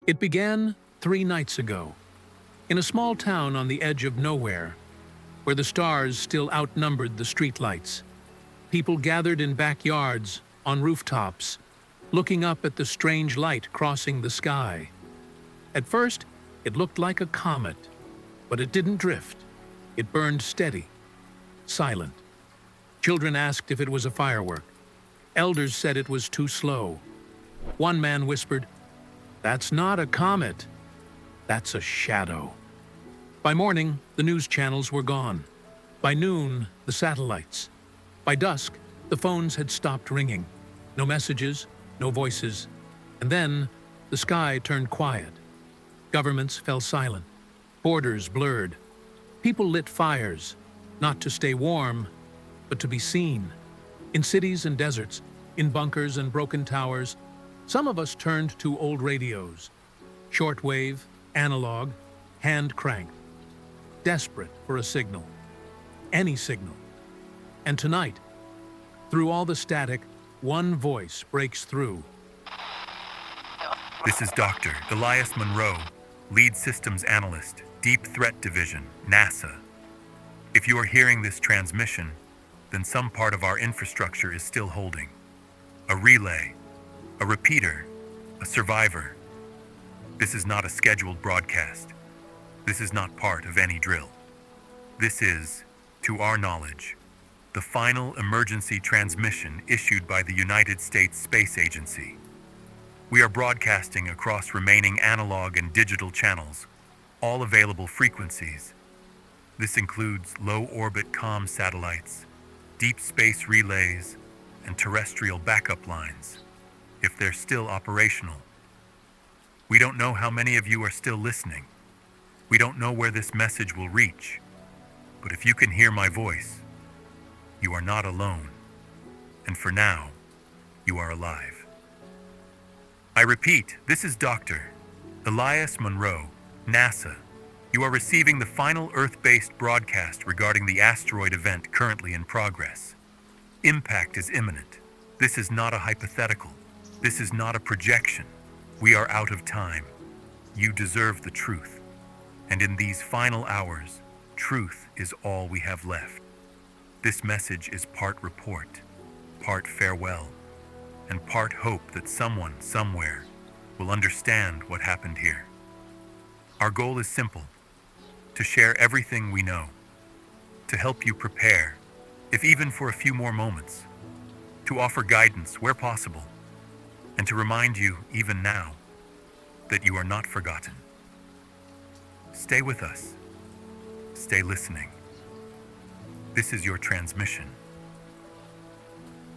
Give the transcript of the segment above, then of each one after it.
It began 3 nights ago, in a small town on the edge of nowhere, where the stars still outnumbered the streetlights. People gathered in backyards, on rooftops, looking up at the strange light crossing the sky. At first, it looked like a comet, but it didn't drift. It burned steady, silent. Children asked if it was a firework. Elders said it was too slow. One man whispered, "That's not a comet. That's a shadow." By morning, the news channels were gone. By noon, the satellites. By dusk, the phones had stopped ringing. No messages, no voices. And then, the sky turned quiet. Governments fell silent. Borders blurred. People lit fires, not to stay warm, but to be seen. In cities and deserts, in bunkers and broken towers, some of us turned to old radios. Shortwave, analog, hand-cranked. Desperate for a signal. Any signal. And tonight, through all the static, one voice breaks through. This is Dr. Elias Monroe, Lead Systems Analyst, Deep Threat Division, NASA. If you are hearing this transmission, then some part of our infrastructure is still holding. A relay, a repeater, a survivor. This is not a scheduled broadcast. This is not part of any drill. This is, to our knowledge, the final emergency transmission issued by the United States Space Agency. We are broadcasting across remaining analog and digital channels, all available frequencies. This includes low-orbit comm satellites, deep space relays, and terrestrial backup lines, if they're still operational. We don't know how many of you are still listening. We don't know where this message will reach. But if you can hear my voice, you are not alone. And for now, you are alive. I repeat, this is Dr. Elias Monroe, NASA. You are receiving the final Earth-based broadcast regarding the asteroid event currently in progress. Impact is imminent. This is not a hypothetical. This is not a projection. We are out of time. You deserve the truth. And in these final hours, truth is all we have left. This message is part report, part farewell, and part hope that someone, somewhere, will understand what happened here. Our goal is simple: to share everything we know, to help you prepare, if even for a few more moments, to offer guidance where possible, and to remind you, even now, that you are not forgotten. Stay with us. Stay listening. This is your transmission.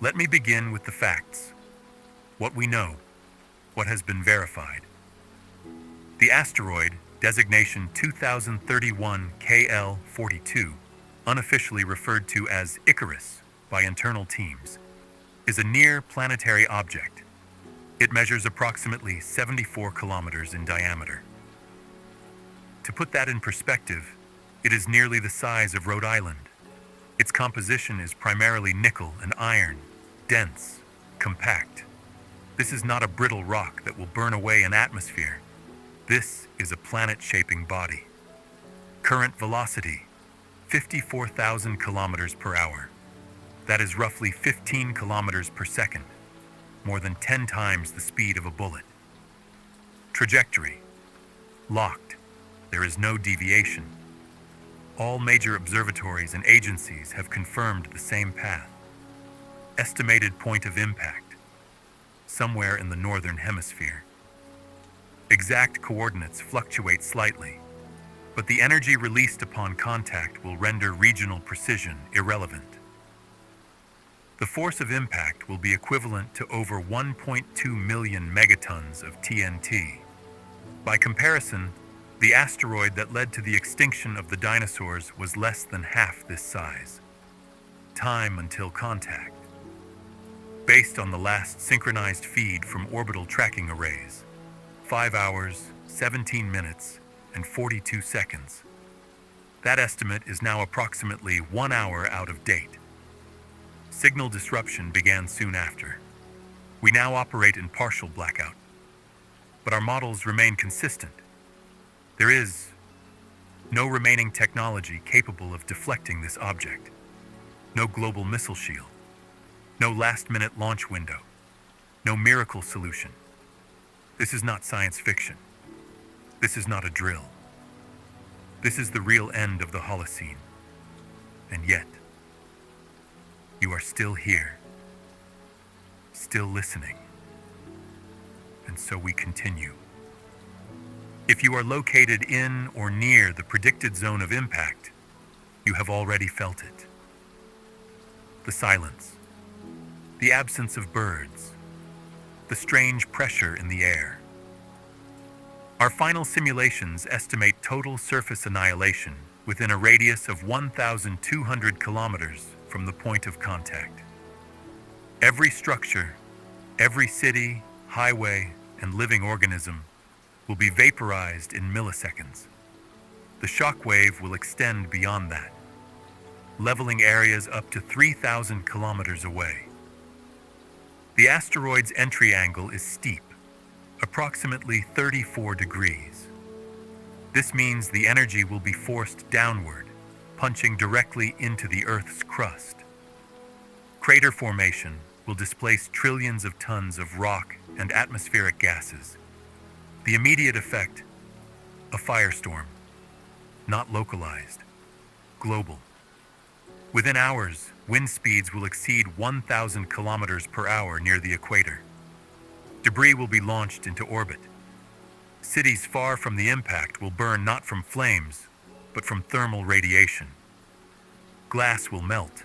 Let me begin with the facts. What we know, what has been verified. The asteroid, designation 2031 KL42, unofficially referred to as Icarus by internal teams, is a near-planetary object. It measures approximately 74 kilometers in diameter. To put that in perspective, it is nearly the size of Rhode Island. Its composition is primarily nickel and iron, dense, compact. This is not a brittle rock that will burn away in atmosphere. This is a planet-shaping body. Current velocity, 54,000 kilometers per hour. That is roughly 15 kilometers per second, more than 10 times the speed of a bullet. Trajectory, locked. There is no deviation. All major observatories and agencies have confirmed the same path. Estimated point of impact, somewhere in the northern hemisphere. Exact coordinates fluctuate slightly, but the energy released upon contact will render regional precision irrelevant. The force of impact will be equivalent to over 1.2 million megatons of TNT. By comparison, the asteroid that led to the extinction of the dinosaurs was less than half this size. Time until contact. Based on the last synchronized feed from orbital tracking arrays, 5 hours, 17 minutes, and 42 seconds. That estimate is now approximately 1 hour out of date. Signal disruption began soon after. We now operate in partial blackout. but our models remain consistent. There is no remaining technology capable of deflecting this object. No global missile shield. No last-minute launch window. No miracle solution. This is not science fiction. This is not a drill. This is the real end of the Holocene. And yet, you are still here, still listening. And so we continue. If you are located in or near the predicted zone of impact, you have already felt it. The silence, the absence of birds, the strange pressure in the air. Our final simulations estimate total surface annihilation within a radius of 1,200 kilometers from the point of contact. Every structure, every city, highway, and living organism will be vaporized in milliseconds. The shock wave will extend beyond that, leveling areas up to 3,000 kilometers away. The asteroid's entry angle is steep, approximately 34 degrees. This means the energy will be forced downward, punching directly into the Earth's crust. Crater formation will displace trillions of tons of rock and atmospheric gases. The immediate effect, a firestorm, not localized, global. Within hours, wind speeds will exceed 1,000 kilometers per hour near the equator. Debris will be launched into orbit. Cities far from the impact will burn not from flames, but from thermal radiation. Glass will melt.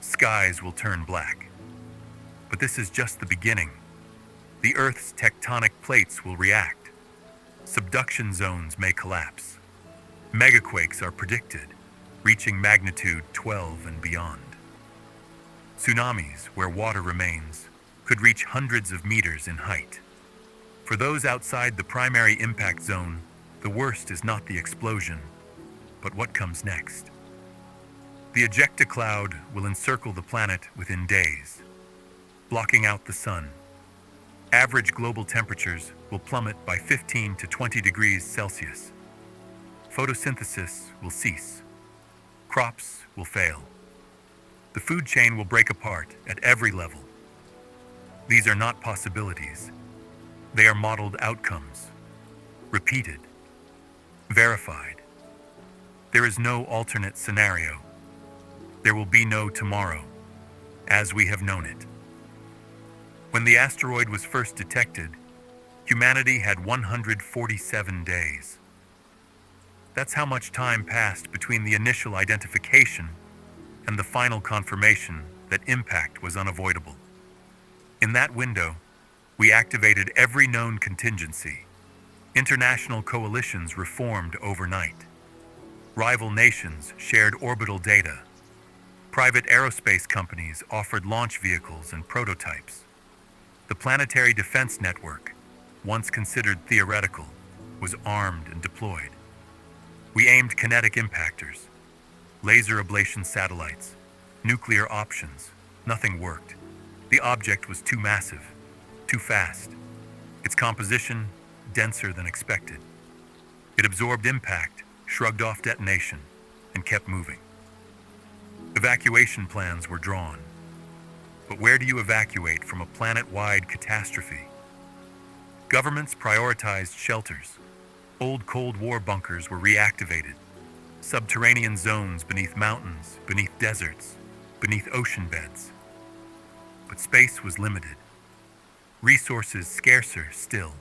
Skies will turn black. But this is just the beginning. The Earth's tectonic plates will react. Subduction zones may collapse. Megaquakes are predicted, reaching magnitude 12 and beyond. Tsunamis, where water remains, could reach hundreds of meters in height. For those outside the primary impact zone, the worst is not the explosion, but what comes next. The ejecta cloud will encircle the planet within days, blocking out the sun. Average global temperatures will plummet by 15 to 20 degrees Celsius. Photosynthesis will cease. Crops will fail. The food chain will break apart at every level. These are not possibilities. They are modeled outcomes, repeated, verified. There is no alternate scenario. There will be no tomorrow, as we have known it. When the asteroid was first detected, humanity had 147 days. That's how much time passed between the initial identification and the final confirmation that impact was unavoidable. In that window, we activated every known contingency. International coalitions reformed overnight. Rival nations shared orbital data. Private aerospace companies offered launch vehicles and prototypes. The Planetary Defense Network, once considered theoretical, was armed and deployed. We aimed kinetic impactors, laser ablation satellites, nuclear options. Nothing worked. The object was too massive, too fast. Its composition, denser than expected. It absorbed impact, shrugged off detonation, and kept moving. Evacuation plans were drawn. But where do you evacuate from a planet-wide catastrophe? Governments prioritized shelters. Old Cold War bunkers were reactivated. Subterranean zones beneath mountains, beneath deserts, beneath ocean beds. But space was limited. Resources scarcer still.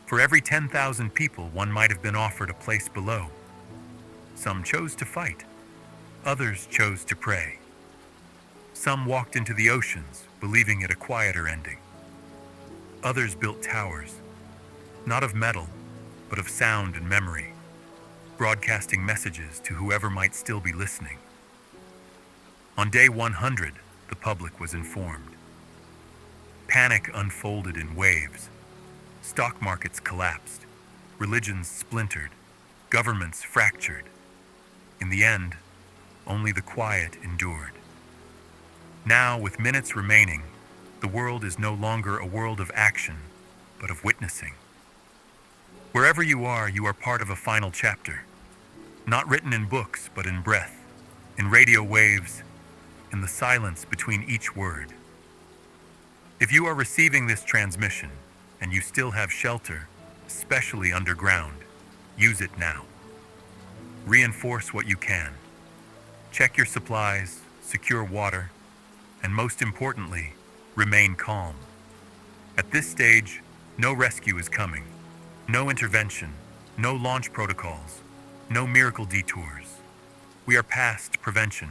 For every 10,000 people, one might have been offered a place below. Some chose to fight. Others chose to pray. Some walked into the oceans, believing it a quieter ending. Others built towers, not of metal, but of sound and memory, broadcasting messages to whoever might still be listening. On day 100, the public was informed. Panic unfolded in waves. Stock markets collapsed. Religions splintered. Governments fractured. In the end, only the quiet endured. Now, with minutes remaining, the world is no longer a world of action, but of witnessing. Wherever you are part of a final chapter, not written in books, but in breath, in radio waves, in the silence between each word. If you are receiving this transmission and you still have shelter, especially underground, use it now. Reinforce what you can. Check your supplies, secure water, and most importantly, remain calm. At this stage, no rescue is coming, no intervention, no launch protocols, no miracle detours. We are past prevention.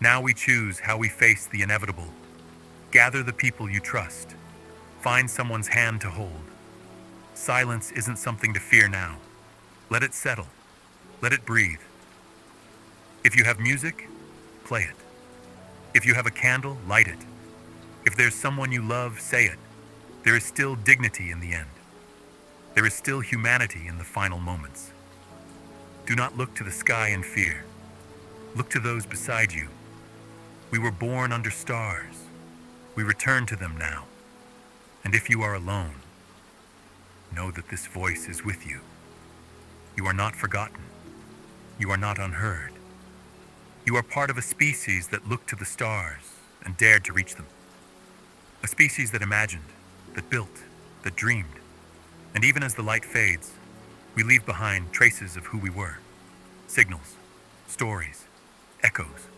Now we choose how we face the inevitable. Gather the people you trust. Find someone's hand to hold. Silence isn't something to fear now. Let it settle. Let it breathe. If you have music, play it. If you have a candle, light it. If there's someone you love, say it. There is still dignity in the end. There is still humanity in the final moments. Do not look to the sky in fear. Look to those beside you. We were born under stars. We return to them now. And if you are alone, know that this voice is with you. You are not forgotten. You are not unheard. You are part of a species that looked to the stars and dared to reach them. A species that imagined, that built, that dreamed. And even as the light fades, we leave behind traces of who we were. Signals, stories, echoes.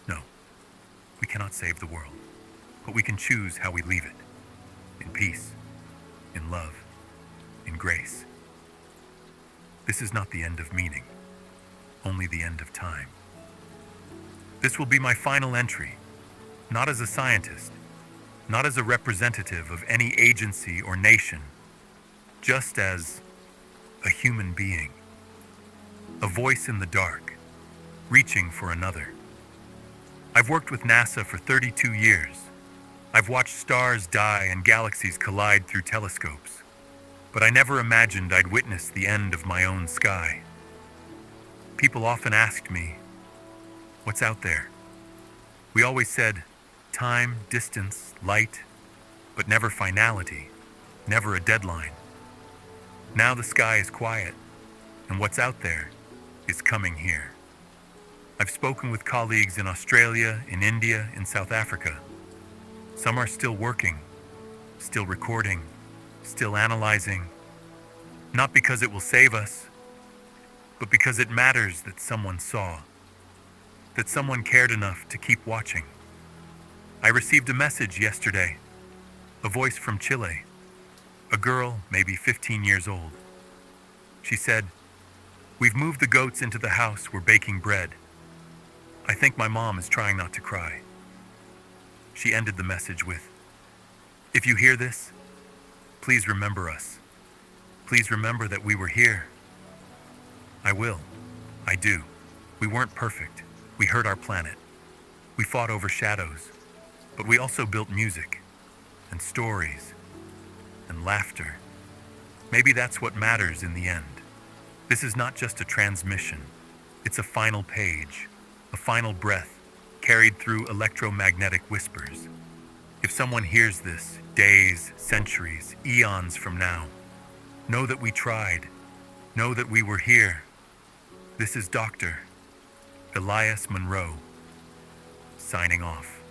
No, we cannot save the world, but we can choose how we leave it. In peace, in love, in grace. This is not the end of meaning, only the end of time. This will be my final entry, not as a scientist, not as a representative of any agency or nation, just as a human being, a voice in the dark, reaching for another. I've worked with NASA for 32 years. I've watched stars die and galaxies collide through telescopes, but I never imagined I'd witness the end of my own sky. People often asked me, "What's out there?" We always said, time, distance, light, but never finality, never a deadline. Now the sky is quiet, and what's out there is coming here. I've spoken with colleagues in Australia, in India, in South Africa. Some are still working, still recording, still analyzing, not because it will save us, but because it matters that someone saw, that someone cared enough to keep watching. I received a message yesterday, a voice from Chile, a girl, maybe 15 years old. She said, "We've moved the goats into the house, we're baking bread. I think my mom is trying not to cry." She ended the message with, "If you hear this, please remember us. Please remember that we were here." I will. I do. We weren't perfect. We hurt our planet. We fought over shadows. But we also built music, and stories, and laughter. Maybe that's what matters in the end. This is not just a transmission. It's a final page, a final breath, carried through electromagnetic whispers. If someone hears this, days, centuries, eons from now, know that we tried. Know that we were here. This is Dr. Elias Monroe, signing off.